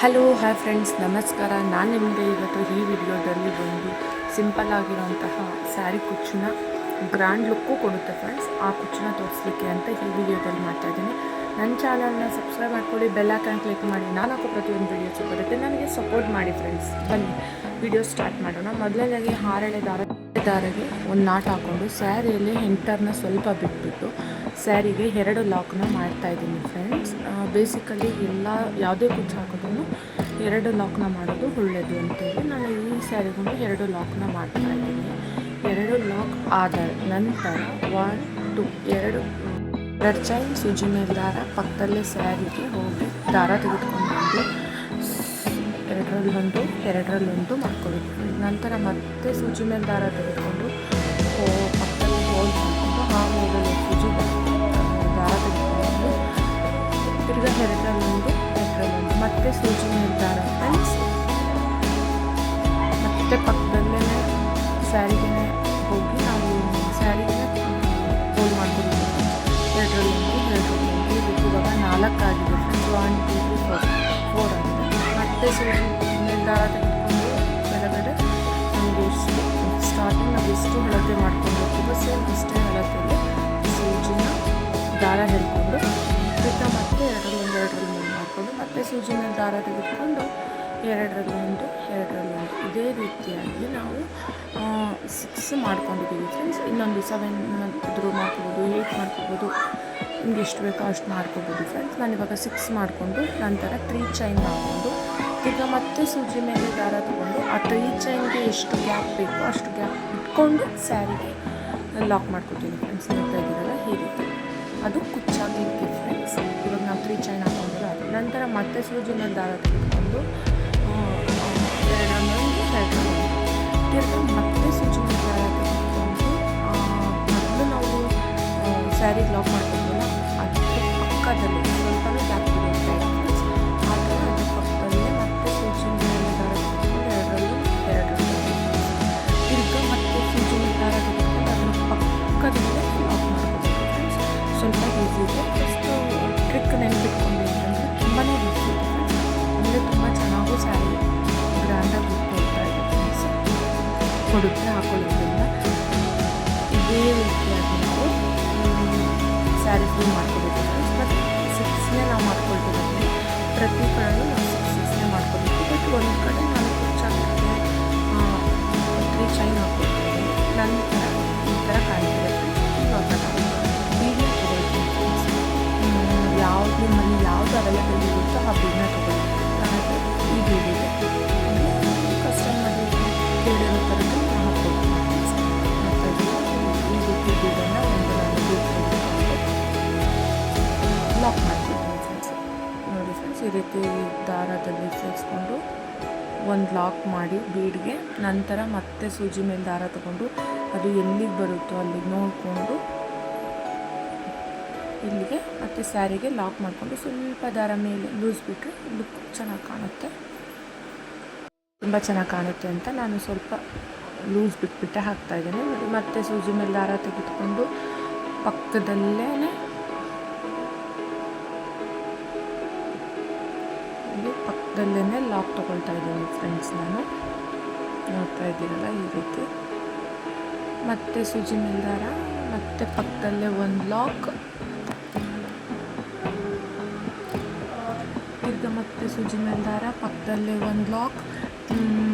Hello hi friends, ನಮಸ್ಕಾರ. ನಾನು ನಿಮಗೆ ಇವತ್ತು ಈ ವಿಡಿಯೋದಲ್ಲಿ ಒಂದು ಸಿಂಪಲ್ ಆಗಿರೋಂತಹ ಸ್ಯಾರಿ ಕುಚ್ಚನ್ನ ಗ್ರ್ಯಾಂಡ್ ಲುಕ್ಕು ಕೊಡುತ್ತೆ ಫ್ರೆಂಡ್ಸ್. ಆ ಕುಚ್ಚನ್ನ ತೋರಿಸ್ಲಿಕ್ಕೆ ಅಂತ ಈ ವಿಡಿಯೋದಲ್ಲಿ ಮಾಡ್ತಾಯಿದ್ದೀನಿ. ನನ್ನ ಚಾನಲ್ನ ಸಬ್ಸ್ಕ್ರೈಬ್ ಮಾಡ್ಕೊಳ್ಳಿ, ಬೆಲ್ ಐಕಾನ್ ಕ್ಲಿಕ್ ಮಾಡಿ. ನಾನು ಹಾಕೋ ಪ್ರತಿಯೊಂದು ವೀಡಿಯೋಸು ಬರುತ್ತೆ. ನನಗೆ ಸಪೋರ್ಟ್ ಮಾಡಿ ಫ್ರೆಂಡ್ಸ್. ಬನ್ನಿ ವಿಡಿಯೋ ಸ್ಟಾರ್ಟ್ ಮಾಡೋಣ. ಮೊದಲನೇದಾಗಿ ಹಾರೆಳೆ ದಾರಗೆ ಒಂದು ನಾಟ್ ಹಾಕ್ಕೊಂಡು ಸ್ಯಾರಿಯಲ್ಲಿ ಎಂಟರ್ನ ಸ್ವಲ್ಪ ಬಿಟ್ಬಿಟ್ಟು ಸ್ಯಾರಿಗೆ 2 ಲಾಕ್ನ ಮಾಡ್ತಾಯಿದ್ದೀನಿ ಫ್ರೆಂಡ್ಸ್. ಬೇಸಿಕಲಿ ಯಾವುದೇ ಕುಚ್ಚು ಹಾಕೋದ್ರೂ 2 ಲಾಕ್ನ ಮಾಡೋದು ಒಳ್ಳೆಯದು ಅಂತೇಳಿ ನಾನು ಈ ಸ್ಯಾರಿಗೂ 2 ಲಾಕ್ನ ಮಾಡ್ತಾಯಿದ್ದೀನಿ. 2 ಲಾಕ್ ಆದ ನಂತರ 1 2 ಚೈನ್ ಸೂಜಿ ಮೇಲೆ ದಾರ ಪಕ್ಕದಲ್ಲೇ ಸ್ಯಾರಿಗೆ ಹೋಗಿ ದಾರ ತೆಗೆದುಕೊಂಡು ಬಂದು 2ರಲ್ಲಿ 2ರಲ್ಲಿ ಮಾಡ್ಕೊಳ್ಬೇಕು. ನಂತರ ಮತ್ತೆ ಸೂಜಿ ಮೇಲೆ ದಾರ ತೆಗೆದುಕೊಂಡು ಪಕ್ಕದಲ್ಲಿ ಹೋಲ್ ಮಾಡಿಕೊಂಡು ಆ ಮೇಲೆ ಸೂಜಿ ದಾರ ತೆಗೆದುಕೊಂಡು ತಿರ್ಗಾ 2ರಲ್ಲಿ ಮತ್ತೆ ಸೂಜಿ ಮೇಲೆ ದಾರ ಫ್ರೆಂಡ್ಸ್. ಮತ್ತೆ ಪಕ್ಕದಲ್ಲೇ ಸ್ಯಾರಿಗೆ ಹೋಗಿ ನಾವು ಸ್ಯಾರಿಗೆ ಹೋಲ್ ಮಾಡ್ಕೊಳ್ಬೇಕು. 2ರಲ್ಲಿ ಇವಾಗ 4 ಆಗಿದೆ ಫ್ರೆಂಡ್ಸ್. 1 2 3 4 ಆಗಿದೆ. ಮತ್ತೆ ಸೂಜಿ ಮೇಲೆ ದಾರ ತೆಗೆದುಕೊಂಡು ಕೆಳಗಡೆ ನಮಗೆ ಸ್ಟಾರ್ಟಿಂಗ್ ನಾವು ಎಷ್ಟು ಅಳತೆ ಮಾಡ್ಕೊಂಡಿರ್ತೀವೋ ಸೇಮ್ ಇಷ್ಟೇ ಅಳತೆಯಲ್ಲಿ ಸೂಜಿನ ದಾರ ಹೇಳ್ಕೊಂಡು ತಿರ್ಗಾ ಮತ್ತೆ 2ರಲ್ಲಿ ಮಾಡಿಕೊಂಡು ಮತ್ತೆ ಸೂಜಿ ಮೇಲೆ ದಾರ ತೆಗೆದುಕೊಂಡು 2ರಲ್ಲಿ ಇದೇ ರೀತಿಯಾಗಿ ನಾವು 6 ಮಾಡ್ಕೊಂಡಿದ್ದೀವಿ ಫ್ರೆಂಡ್ಸ್. ಇನ್ನೊಂದು 7 ಇದ್ರೂ ಮಾಡ್ಕೋಬೋದು, 8 ಮಾಡ್ಕೋಬೋದು, ನಿಮ್ಗೆ ಎಷ್ಟು ಬೇಕೋ ಅಷ್ಟು ಮಾಡ್ಕೋಬೋದು ಫ್ರೆಂಡ್ಸ್. ನಾನಿವಾಗ 6 ಮಾಡಿಕೊಂಡು ನಂತರ 3 ಚೈನ್ ಮಾಡಿಕೊಂಡು ಈಗ ಮತ್ತೆ ಸೂಜಿ ಮೇಲೆ ದಾರ ತೊಗೊಂಡು ಆ 3 ಚೈನ್ಗೆ ಎಷ್ಟು ಗ್ಯಾಪ್ ಬೇಕೋ ಅಷ್ಟು ಗ್ಯಾಪ್ ಇಟ್ಕೊಂಡು ಸ್ಯಾರಿಗೆ ಲಾಕ್ ಮಾಡ್ಕೊತೀನಿ ಫ್ರೆಂಡ್ಸ್. ನೋಡ್ತಾ ಇದ್ದೀರಲ್ಲ ಈ ರೀತಿ, ಅದು ಕುಚ್ಚಾಗಲಿಕ್ಕೆ ಫ್ರೆಂಡ್ಸ್. ಇವಾಗ ನಾವು 3 ಚೈನ್ ಹಾಕೊಂಡಿಲ್ಲ. ಅದು ನಂತರ ಮತ್ತೆ ಸೂಜಿ ಮೇಲೆ ದಾರ ತೆಗೆದುಕೊಂಡು 2 ತಿರ್ಗ ಮತ್ತೆ ಸೂಜಿ ಮೇಲೆ ದಾರ ತೆಗೆದುಕೊಂಡು ಮೊದಲು ನಾವು ಸ್ಯಾರಿಗೆ ಲಾಕ್ ಮಾಡ್ಕೊತೀವಲ್ಲ ಅದಕ್ಕೆ ಪಕ್ಕದಲ್ಲಿ ಸ್ವಲ್ಪನೂ ಗ್ಯಾಪ್ ಇರುತ್ತೆ ಫ್ರೆಂಡ್ಸ್. ಆ ಥರ ಅದ್ರ ಪಕ್ಕದಲ್ಲೇ ಮತ್ತೆ ಸೂಜಿ ಮೇಲೆ ದಾರ ತೆಗೆದುಕೊಂಡು 2ರಲ್ಲಿ ತಿರ್ಗ ಮತ್ತೆ ಸೂಜಿ ಮೇಲೆ ದಾರ ತೆಗೆದುಕೊಂಡು ಅದರ ಪಕ್ಕದಲ್ಲೇ ಲಾಕ್ ಮಾಡ್ಕೊತೀವಿ ಫ್ರೆಂಡ್ಸ್. ಸ್ವಲ್ಪ ಈಸಿ ಇದೆ. ಜಸ್ಟ್ ಟ್ರಿಕ್ ನೆನಪಿಟ್ಕೊಂಡು ಅಂತಂದರೆ ತುಂಬಾ ಈಸಿ ಇದೆ ಫ್ರೆಂಡ್ಸ್. ಅಂದರೆ ತುಂಬ ಚೆನ್ನಾಗೂ ಸ್ಯಾರಿ ಗ್ರ್ಯಾಂಡಾಗಿ ಕೊಡ್ತಾ ಇದೆ ಫ್ರೆಂಡ್ಸ್. ಕೊಡುತ್ತೆ ಹಾಕೊಳ್ಳೋದ್ರಿಂದ. ಇದೇ ರೀತಿಯಾಗಿ ನಾವು ಸ್ಯಾರಿ ಫುಲ್ ಮಾಡ್ಕೋಬೇಕು ಫ್ರೆಂಡ್ಸ್. ಬಟ್ 6ನೇ ನಾವು ಮಾಡ್ಕೊಳ್ತೀವಿ. ಪ್ರತಿ ಕಡೆಯೂ ನಾವು 6ನೇ ಮಾಡ್ಕೋಬೇಕು. ಬಟ್ ಒಂದು ಕಡೆ ನಾನು ಕುಚ್ಚಾಗಲಿಕ್ಕೆ 3 ಚೈನ್ ಹಾಕ್ಕೊಳ್ತೀನಿ. ನಂತರ ಈ ಥರ ಕಾಣ್ತಿದೆ ಫ್ರೆಂಡ್ಸ್. ಇವಾಗ ನಾವು ಬೀಡನ್ನ ತೊಗೊಳ್ತೀವಿ ಫ್ರೆಂಡ್ಸ್. ಯಾವುದು ಮನೆ ಯಾವುದು ಅವೈಲೇಬಲ್ ಇರುತ್ತೋ ಆ ಬೀಡನ್ನ ತೊಗೊಳ್ತೀವಿ. ನನಗೆ ಈ ಬೀಡಿದೆ ಕಸ್ಟಮ್ ಮಾಡಿ ಕೇಳಿರೋ ಥರದ್ದು ನಾನು ಹಾಕ್ಕೊಳ್ತೀನಿ ಫ್ರೆಂಡ್ಸ್. ಈ ರೀತಿ ಬೀಡನ್ನು ಒಂದು ನಾನು ಲಾಕ್ ಮಾಡ್ತೀನಿ ಫ್ರೆಂಡ್ಸ್. ನೋಡಿ ಫ್ರೆಂಡ್ಸ್, ಈ ರೀತಿ ದಾರದಲ್ಲಿ ಸೇರಿಸ್ಕೊಂಡು ಒಂದು ಲಾಕ್ ಮಾಡಿ ಬೀಡ್ಗೆ, ನಂತರ ಮತ್ತೆ ಸೂಜಿ ಮೇಲೆ ದಾರ ತಗೊಂಡು ಅದು ಎಲ್ಲಿಗೆ ಬರುತ್ತೋ ಅಲ್ಲಿಗೆ ನೋಡಿಕೊಂಡು ಇಲ್ಲಿಗೆ ಮತ್ತೆ ಸ್ಯಾರಿಗೆ ಲಾಕ್ ಮಾಡಿಕೊಂಡು ಸ್ವಲ್ಪ ದಾರ ಮೇಲೆ ಲೂಸ್ ಬಿಟ್ಟರೆ ಲುಕ್ ಚೆನ್ನಾಗಿ ಕಾಣುತ್ತೆ, ತುಂಬ ಚೆನ್ನಾಗಿ ಕಾಣುತ್ತೆ ಅಂತ ನಾನು ಸ್ವಲ್ಪ ಲೂಸ್ ಬಿಟ್ಬಿಟ್ಟೆ ಹಾಕ್ತಾಯಿದ್ದೇನೆ. ಮತ್ತೆ ಸೂಜಿ ಮೇಲೆ ದಾರ ತೆಗೆದುಕೊಂಡು ಪಕ್ಕದಲ್ಲೇ ಲಾಕ್ ತೊಗೊಳ್ತಾ ಇದ್ದೀನಿ ಫ್ರೆಂಡ್ಸ್. ನಾನು ನೋಡ್ತಾ ಇದ್ದೀರಲ್ಲ ಈ ರೀತಿ. ಮತ್ತೆ ಸೂಜಿ ಮೇಲೆ ದಾರ, ಮತ್ತೆ ಪಕ್ಕದಲ್ಲೇ ಒಂದು ಲಾಕ್, ತಿರ್ಗ ಮತ್ತೆ ಸೂಜಿ ಮೇಲೆ ದಾರ, ಪಕ್ಕದಲ್ಲೇ ಒಂದು ಲಾಕ್,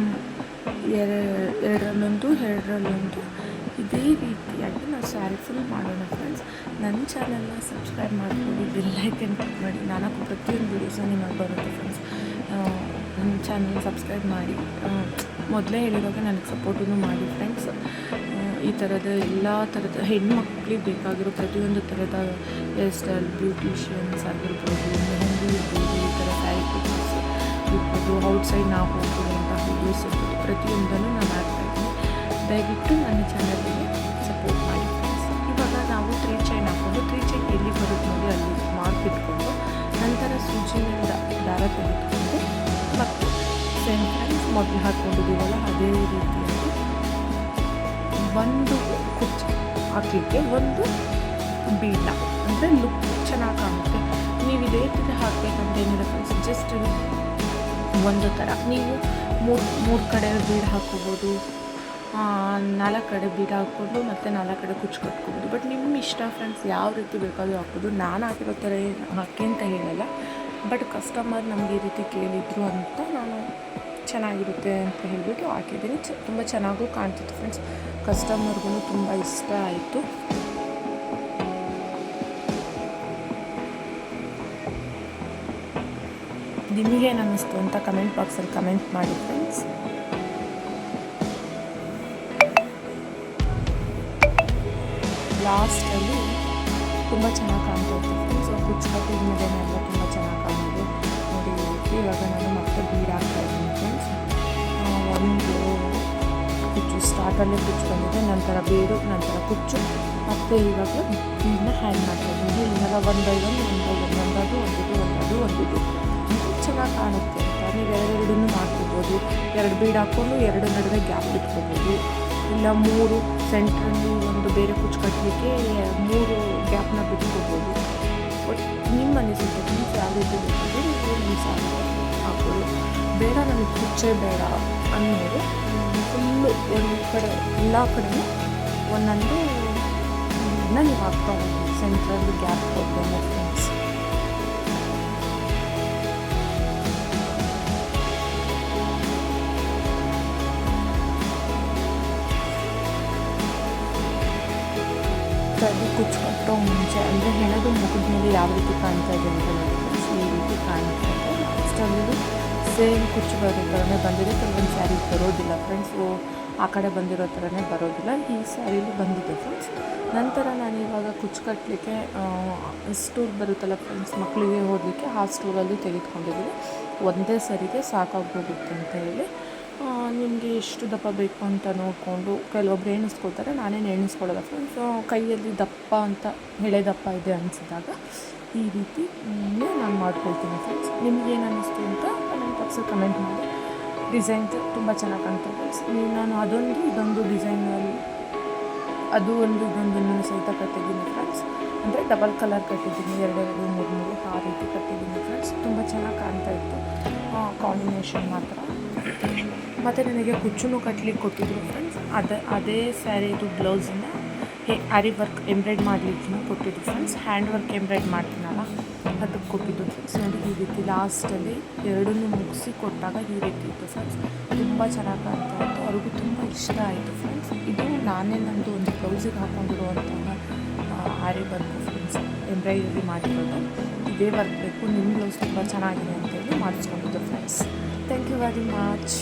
2ರಲ್ಲಿ ಇದೇ ರೀತಿಯಾಗಿ ನಾವು ಸ್ಯಾರಿ ಫುಲ್ ಮಾಡೋಣ ಫ್ರೆಂಡ್ಸ್. ನನ್ನ ಚಾನಲ್ನ ಸಬ್ಸ್ಕ್ರೈಬ್ ಮಾಡ್ಕೊಂಡು ಬೆಲ್ ಐಕನ್ ಕ್ಲಿಕ್ ಮಾಡಿ. ನಾನು ಪ್ರತಿಯೊಂದು ವೀಡಿಯೋಸು ನಿಮಗೆ ಬರುತ್ತೆ ಫ್ರೆಂಡ್ಸ್. ನನ್ನ ಚಾನಲ್ ಸಬ್ಸ್ಕ್ರೈಬ್ ಮಾಡಿ. ಮೊದಲೇ ಹೇಳಿದಾಗ ನನಗೆ ಸಪೋರ್ಟೂ ಮಾಡಿ ಫ್ರೆಂಡ್ಸ್. ಈ ಥರದ ಎಲ್ಲ ಥರದ ಹೆಣ್ಮಕ್ಳಿಗೆ ಬೇಕಾಗಿರೋ ಪ್ರತಿಯೊಂದು ಥರದ ಹೇರ್ ಸ್ಟೈಲ್, ಬ್ಯೂಟಿಷಿಯನ್ಸ್ ಆಗಿರ್ಬೋದು, ಮೆಹಂದಿ ಇರ್ಬೋದು, ಈ ಥರ ಸ್ಯಾರಿ ಕುಚ್ಚಸ್ ಇರ್ಬೋದು, ಔಟ್ಸೈಡ್ ನಾವು ಹೋಗ್ತಿರುವಂಥ ವೀಡಿಯೋಸ್ ಇರ್ಬೋದು, ಪ್ರತಿಯೊಂದನ್ನು ನಾನು ಮಾಡ್ತಾಯಿದ್ದೀನಿ. ದಯವಿಟ್ಟು ನನ್ನ ಚಾನಲ್ಗೆ ಸಪೋರ್ಟ್ ಮಾಡಿ ಫ್ರೆಂಡ್ಸ್. ಇವಾಗ ನಾವು 3 ಚೈನ್ ಹಾಕ್ಕೊಂಡು 3 ಚೈನ್ ಎಲ್ಲಿ ಬರುತ್ತೆ ನೋಡಿ ಅಲ್ಲಿ ಮಾರ್ಕ್ ಇಟ್ಕೊಂಡು ನಂತರ ಸೂಜಿ ಮೇಲೆ ದಾರ ತೆಗೆದುಕೊಂಡು ಮತ್ತು ಸೇಮ್ ಫ್ರೆಂಡ್ಸ್ ಮೊದಲು ಹಾಕ್ಕೊಂಡಿದ್ದೀವಲ್ಲ ಅದೇ ರೀತಿಯಾಗಿ ಒಂದು ಕುಚ್ಚು ಹಾಕಲಿಕ್ಕೆ ಒಂದು ಬೀಡ ಅಂದರೆ ಲುಕ್ ಚೆನ್ನಾಗಿ ಕಾಣುತ್ತೆ. ನೀವು ಇದೇ ರೀತಿ ಹಾಕಬೇಕಂತ ಏನಿಲ್ಲ ಫ್ರೆಂಡ್ಸ್. ಜಸ್ಟ್ ಒಂದು ಥರ ನೀವು ಮೂರು ಕಡೆ ಬೀಡ್ ಹಾಕ್ಕೋಬೋದು, 4 ಕಡೆ ಬೀಡ್ ಹಾಕ್ಕೊಂಡು ಮತ್ತು 4 ಕಡೆ ಕುಚ್ಚು ಕಟ್ಕೋಬೋದು. ಬಟ್ ನಿಮ್ಮ ಇಷ್ಟ ಫ್ರೆಂಡ್ಸ್, ಯಾವ ರೀತಿ ಬೇಕಾದರೂ ಹಾಕ್ಬೋದು. ನಾನು ಹಾಕಿರೋ ಥರ ಹಾಕಿ ಅಂತ ಹೇಳಲ್ಲ, ಬಟ್ ಕಸ್ಟಮರ್ ನಮಗೆ ಈ ರೀತಿ ಕೇಳಿದ್ರು ಅಂತ ನಾನು ಚೆನ್ನಾಗಿರುತ್ತೆ ಅಂತ ಹೇಳಿಬಿಟ್ಟು ಹಾಕಿದ್ದೀನಿ. ತುಂಬ ಚೆನ್ನಾಗೂ ಕಾಣ್ತಿತ್ತು ಫ್ರೆಂಡ್ಸ್, ಕಸ್ಟಮರ್ಗೂ ತುಂಬ ಇಷ್ಟ ಆಯಿತು. ನಿಮಗೇನು ಅನ್ನಿಸ್ತು ಅಂತ ಕಮೆಂಟ್ ಬಾಕ್ಸಲ್ಲಿ ಕಮೆಂಟ್ ಮಾಡಿ ಫ್ರೆಂಡ್ಸ್. ಲಾಸ್ಟಲ್ಲಿ ತುಂಬ ಚೆನ್ನಾಗಿ ಕಾಣ್ತಾ ಇತ್ತು ಫ್ರೆಂಡ್ಸ್. ಕುಚ್ಚು ಕಟ್ಟಿದ ಮೇಲೆನೆಲ್ಲ ತುಂಬ ಚೆನ್ನಾಗಿ ಕಾಣಿದೆ ನೋಡಿ. ಇವಾಗ ನಾನು ಮತ್ತೆ ಬೀಡ್ ಹಾಕ್ತಾ ಇದ್ದೀನಿ ಫ್ರೆಂಡ್ಸ್. ಒಂದು ಕುಚ್ಚು ಸ್ಟಾರ್ಟಲ್ಲೇ ಕುಚ್ಚು ಬಂದಿದೆ, ನಂತರ ಬೀಡು, ನಂತರ ಕುಚ್ಚು, ಮತ್ತು ಇವಾಗ ಬೀಡನ್ನ ಹ್ಯಾಂಡ್ ಮಾಡ್ತಾ ಇದ್ದೀನಿ. ಇವಾಗ ಒಂದಿದ್ದು ಚೆನ್ನಾಗಿ ಕಾಣುತ್ತೆ ಅಂತ ನೀವು ಎರಡನ್ನೂ ಮಾಡ್ಕೋಬೋದು. 2 ಬೀಡ್ ಹಾಕ್ಕೊಂಡು 2 ನಡುವೆ ಗ್ಯಾಪ್ ಇಟ್ಕೋಬೋದು, ಇಲ್ಲ 3 ಸೆಂಟ್ರಲ್ಲಿ ಒಂದು ಬೇರೆ ಕುಚ್ಚು ಕಟ್ಟಲಿಕ್ಕೆ 3 ಗ್ಯಾಪ್ನ ಬಿಟ್ಕೋಬೋದು. ಬಟ್ ನಿಮ್ಮ ಅನಿಸಿಕೆ ಫ್ರೆಂಡ್ಸ್, ಯಾವ ರೀತಿ ಬೇಕಾದರೂ ನೀವು ನಿಮ್ಮ ಸಾಲ ಹಾಕ್ಬೋದು. ಬೇಡ ನನಗೆ ಕುಚ್ಚೇ ಬೇಡ ಅನ್ನೋದು ಫುಲ್ಲು ಒಂದು ಕಡೆ ಎಲ್ಲ ಕಡೆಯೂ ಒಂದೊಂದು ನೀವು ಹಾಕ್ತಾ ಹೋಗಿ ಸೆಂಟ್ರಲ್ಲಿ ಗ್ಯಾಪ್ ಕೊಡ್ಬೋದು ಫ್ರೆಂಡ್ಸ್. ಅದು ಕುಚ್ಚು ಕಟ್ಟೋ ಮುಂಚೆ ಅಂದರೆ ಹೆಣದು ಮುಗಿದ ಮೇಲೆ ಯಾವ ರೀತಿ ಕಾಣ್ತಾ ಇದೆ ಅಂತ ನೋಡಿ ಫ್ರೆಂಡ್ಸ್, ಈ ರೀತಿ ಕಾಣ್ತಾ ಇದೆ. ಲಾಸ್ಟಲ್ಲಿ ಸೇಮ್ ಕುಚ್ಚು ಬರೋ ಥರನೇ ಬಂದಿದೆ. ಕೆಲವೊಂದು ಸ್ಯಾರಿ ಬರೋದಿಲ್ಲ ಫ್ರೆಂಡ್ಸು, ಆ ಕಡೆ ಬಂದಿರೋ ಥರನೇ ಬರೋದಿಲ್ಲ. ಈ ಸ್ಯಾರಿಲಿ ಬಂದಿದೆ ಫ್ರೆಂಡ್ಸ್. ನಂತರ ನಾನು ಇವಾಗ ಕುಚ್ಚು ಕಟ್ಟಲಿಕ್ಕೆ ಸ್ಟೂಲ್ ಬರುತ್ತಲ್ಲ ಫ್ರೆಂಡ್ಸ್, ಮಕ್ಕಳಿಗೆ ಹೋಗಲಿಕ್ಕೆ, ಆ ಸ್ಟೂಲಲ್ಲಿ ತೆಗೆದುಕೊಂಡಿದ್ದೀನಿ. ಒಂದೇ ಸರಿಗೆ ಸಾಕಾಗೋಗುತ್ತೆ ಅಂತ ಹೇಳಿ. ನಿಮಗೆ ಎಷ್ಟು ದಪ್ಪ ಬೇಕು ಅಂತ ನೋಡಿಕೊಂಡು ಕೆಲವೊಬ್ರು ಎಣಿಸ್ಕೊಳ್ತಾರೆ, ನಾನೇನು ಎಣಿಸ್ಕೊಳ್ಳೋಲ್ಲ ಫ್ರೆಂಡ್ಸ್. ಕೈಯಲ್ಲಿ ದಪ್ಪ ಅಂತ ಎಳೆ ದಪ್ಪ ಇದೆ ಅನಿಸಿದಾಗ ಈ ರೀತಿ ನಾನು ಮಾಡ್ಕೊಳ್ತೀನಿ ಫ್ರೆಂಡ್ಸ್. ನಿಮಗೇನು ಅನ್ನಿಸ್ತು ಅಂತ ಕಮೆಂಟ್ ಬಾಕ್ಸಲ್ಲಿ ಕಮೆಂಟ್ ಮಾಡಿ. ಡಿಸೈನ್ ತುಂಬ ಚೆನ್ನಾಗಿ ಕಾಣ್ತಾ ಫ್ರೆಂಡ್ಸ್. ನಾನು ಇದೊಂದು ಡಿಸೈನಲ್ಲಿ ಇದೊಂದನ್ನು ಸಹಿತ ಕಟ್ಟಿದ್ದೀನಿ ಫ್ರೆಂಡ್ಸ್. ಅಂದರೆ ಡಬಲ್ ಕಲರ್ ಕಟ್ಟಿದ್ದೀನಿ, 2 3 ಆ ರೀತಿ ಕಟ್ಟಿದ್ದೀನಿ ಫ್ರೆಂಡ್ಸ್. ತುಂಬ ಚೆನ್ನಾಗಿ ಕಾಣ್ತಾ ಇತ್ತು ಕಾಂಬಿನೇಷನ್ ಮಾತ್ರ. ಮತ್ತು ನನಗೆ ಕುಚ್ಚು ಕಟ್ಲಿಕ್ಕೆ ಕೊಟ್ಟಿದ್ರು ಫ್ರೆಂಡ್ಸ್. ಅದೇ ಸ್ಯಾರಿದು ಬ್ಲೌಸನ್ನ ಆರಿ ವರ್ಕ್ ಎಂಬ್ರಾಯ್ಡ್ ಮಾಡಲಿಕ್ಕೆ ಕೊಟ್ಟಿದ್ದು ಫ್ರೆಂಡ್ಸ್. ಹ್ಯಾಂಡ್ ವರ್ಕ್ ಎಂಬ್ರಾಯ್ಡ್ ಮಾಡ್ತೀನಲ್ಲ ಅದಕ್ಕೆ ಕೊಟ್ಟಿದ್ದು ಫ್ರೆಂಡ್ಸ್. ನೋಡಿ ಈ ರೀತಿ ಲಾಸ್ಟಲ್ಲಿ 2 ಮುಗಿಸಿ ಕೊಟ್ಟಾಗ ಈ ರೀತಿ ಇತ್ತು ಫ್ರೆಂಡ್ಸ್. ತುಂಬ ಚೆನ್ನಾಗಿ ಕಾಣ್ತಾ ಇತ್ತು, ಅವ್ರಿಗೂ ತುಂಬ ಇಷ್ಟ ಆಯಿತು ಫ್ರೆಂಡ್ಸ್. ಇದು ನಂದು ಒಂದು ಬ್ಲೌಸಿಗೆ ಹಾಕ್ಕೊಂಡಿರುವಂತಹ ಆರಿ ವರ್ಕ್ ಫ್ರೆಂಡ್ಸ್, ಎಂಬ್ರಾಯ್ಡರಿ ಮಾಡಿರೋದು. ಇದೇ ವರ್ಕ್ ಬೇಕು, ನಿಮ್ಮ ಬ್ಲೌಸ್ ತುಂಬ ಚೆನ್ನಾಗಿದೆ ಅಂತೇಳಿ ಮಾಡಿಸ್ಕೊಂಡಿದ್ದು friends. Thank you very much.